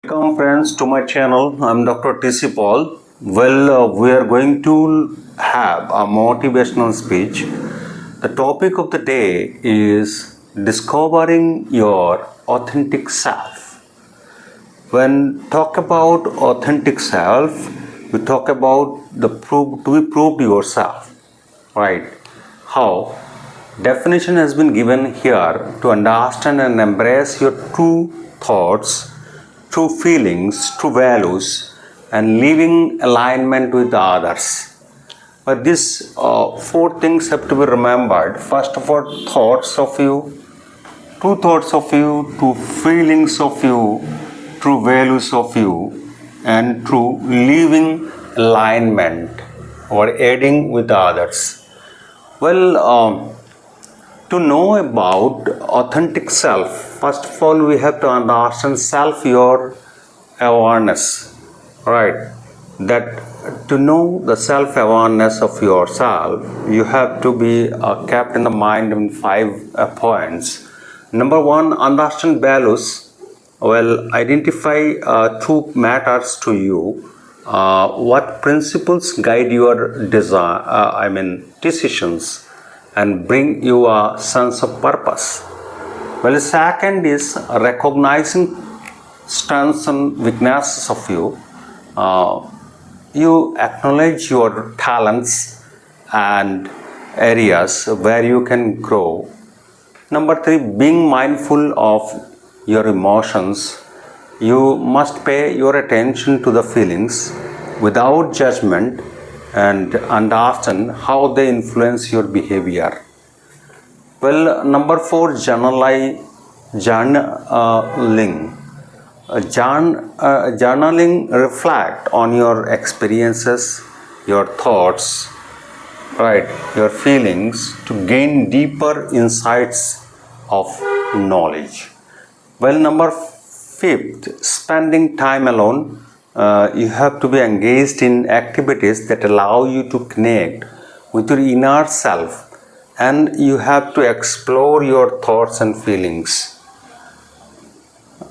Welcome friends to my channel. I'm Dr. T.C. Paul. We are going to have a motivational speech. The topic of the day is discovering your authentic self. When talk about authentic self, we talk about to be proved yourself, right? How? Definition has been given here to understand and embrace your true thoughts, true feelings, true values, and living alignment with others. But these four things have to be remembered. First of all, thoughts of you, true thoughts of you, true feelings of you, true values of you, and true living alignment or aiding with others. Well, to know about authentic self, first of all, we have to understand self, your awareness, right? That to know the self awareness of yourself, you have to be kept in the mind in 5 points. Number one, understand values. Well, identify two matters to you. What principles guide your decisions and bring you a sense of purpose. Well, second is recognizing strengths and weaknesses of you. You acknowledge your talents and areas where you can grow. Number three, being mindful of your emotions. You must pay your attention to the feelings without judgment and understand how they influence your behavior. Well, number four, journaling. Journaling reflect on your experiences, your thoughts, right, your feelings to gain deeper insights of knowledge. Well, number fifth, spending time alone. You have to be engaged in activities that allow you to connect with your inner self, and you have to explore your thoughts and feelings.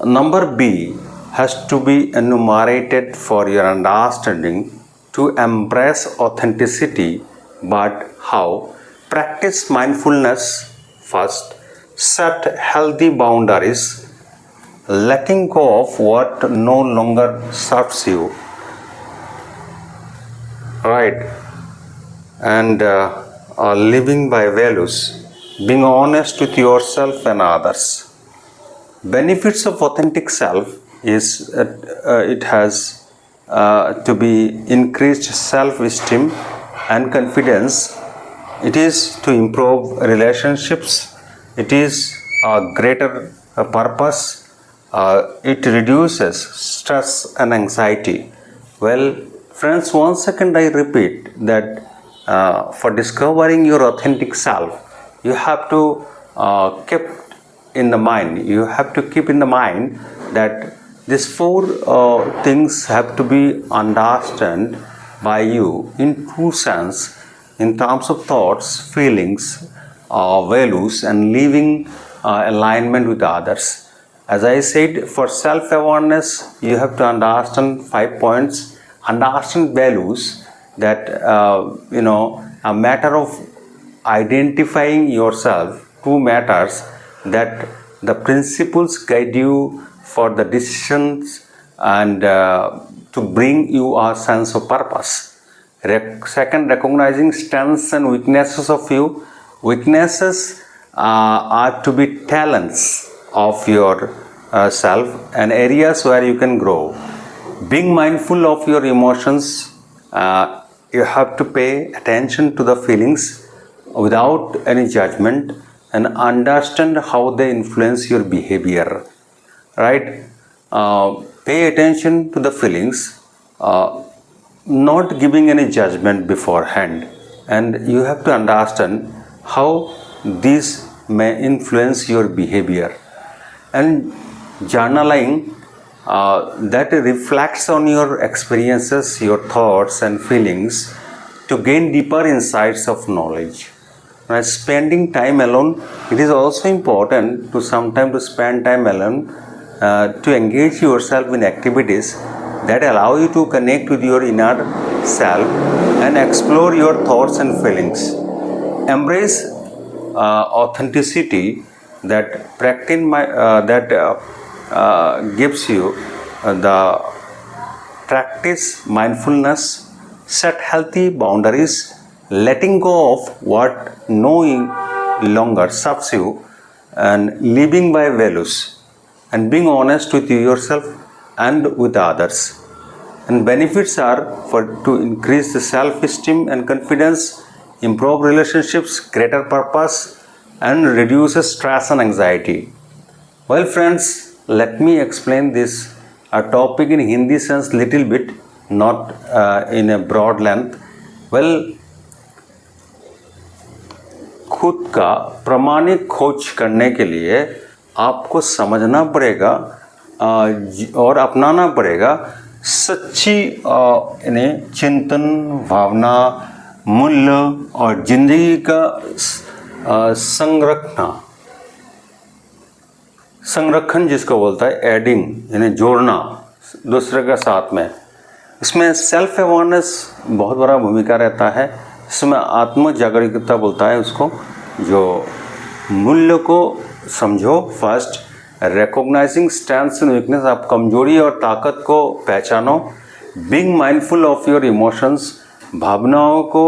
Number B has to be enumerated for your understanding to embrace authenticity. But how? Practice mindfulness first, set healthy boundaries, letting go of what no longer serves you, right? And living by values, being honest with yourself and others. Benefits of authentic self is it has to be increased self-esteem and confidence. It is to improve relationships. It is a greater purpose. It reduces stress and anxiety. Well, friends, once second I repeat that for discovering your authentic self, you have to keep in the mind. You have to keep in the mind that these four things have to be understood by you in true sense, in terms of thoughts, feelings, values, and living alignment with others. As I said, for self-awareness, you have to understand 5 points, understand values, that a matter of identifying yourself, two matters, that the principles guide you for the decisions and to bring you a sense of purpose. Second, recognizing strengths and weaknesses of you. Weaknesses are to be talents of your self and areas where you can grow. Being mindful of your emotions, you have to pay attention to the feelings without any judgment and understand how they influence your behavior, right? Pay attention to the feelings, not giving any judgment beforehand, and you have to understand how these may influence your behavior. And journaling, that reflects on your experiences, your thoughts and feelings to gain deeper insights of knowledge. Now, spending time alone, it is also important to sometimes to spend time alone to engage yourself in activities that allow you to connect with your inner self and explore your thoughts and feelings. Embrace authenticity that gives you the practice mindfulness, set healthy boundaries, letting go of what no longer serves you, and living by values, and being honest with yourself and with others. And benefits are to increase the self-esteem and confidence, improve relationships, greater purpose, and reduce stress and anxiety. Well, friends, let me explain this topic in Hindi sense little bit, not in a broad length. Well, खुद का प्रामाणिक खोज करने के लिए आपको समझना पड़ेगा और अपनाना पड़ेगा सच्ची चिंतन, भावना, मूल्य और जिंदगी का संरक्षण जिसको बोलता है एडिंग, यानी जोड़ना दूसरे के साथ में। इसमें सेल्फ अवेयरनेस बहुत बड़ा भूमिका रहता है। इसमें आत्म जागरूकता बोलता है उसको, जो मूल्य को समझो first, recognising strengths and weakness, आप कमजोरी और ताकत को पहचानो, being mindful of your emotions, भावनाओं को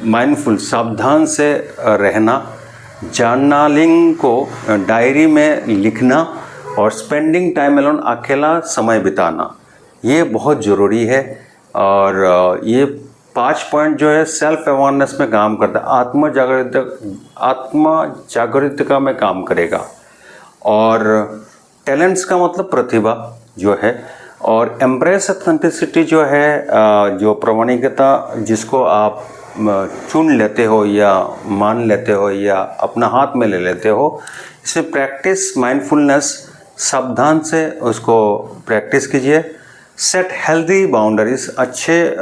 माइंडफुल सावधान से रहना, जर्नलिंग को डायरी में लिखना, और स्पेंडिंग टाइम अलोन, अकेला समय बिताना, ये बहुत ज़रूरी है। और ये 5 पॉइंट जो है सेल्फ अवेयरनेस में काम करता है, आत्म जागरूकता में काम करेगा। और टैलेंट्स का मतलब प्रतिभा जो है, और एम्ब्रेस ऑथेंटिसिटी जो है, जो प्रामाणिकता जिसको आप चुन लेते हो या मान लेते हो या अपना हाथ में ले लेते हो, इसमें प्रैक्टिस माइंडफुलनेस, सावधान से उसको प्रैक्टिस कीजिए। सेट हेल्दी बाउंड्रीज, अच्छे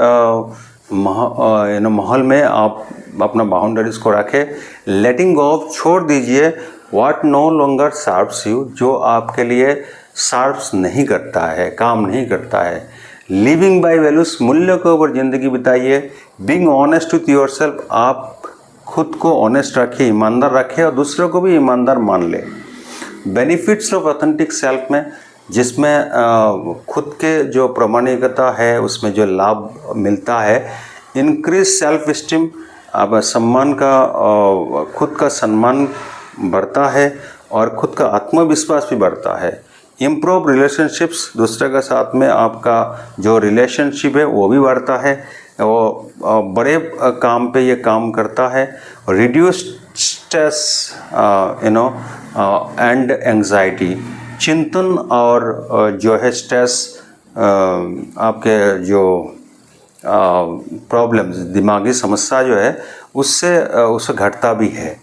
माहौल में आप अपना बाउंड्रीज को रखें। लेटिंग गो ऑफ, छोड़ दीजिए what no longer serves you, जो आपके लिए सर्व्स नहीं करता है, काम नहीं करता है। लिविंग बाय वैल्यूज, मूल्य के ऊपर ज़िंदगी बिताइए। बीइंग ऑनेस्ट विथ योरसेल्फ, आप खुद को ऑनेस्ट रखिए, ईमानदार रखिए, और दूसरों को भी ईमानदार मान ले। बेनिफिट्स ऑफ ऑथेंटिक सेल्फ में, जिसमें खुद के जो प्रामाणिकता है उसमें जो लाभ मिलता है, इंक्रीज सेल्फ इस्टीम, अब सम्मान का खुद का सम्मान बढ़ता है और खुद का आत्मविश्वास भी बढ़ता है। इम्प्रूव रिलेशनशिप्स, दूसरे के साथ में आपका जो रिलेशनशिप है वो भी बढ़ता है, वो बड़े काम पे ये काम करता है। रिड्यूस स्ट्रेस एंड एंजाइटी, चिंतन और जो है स्ट्रेस, आपके जो प्रॉब्लम्स, दिमागी समस्या जो है उससे घटता भी है।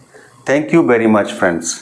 Thank you very much friends.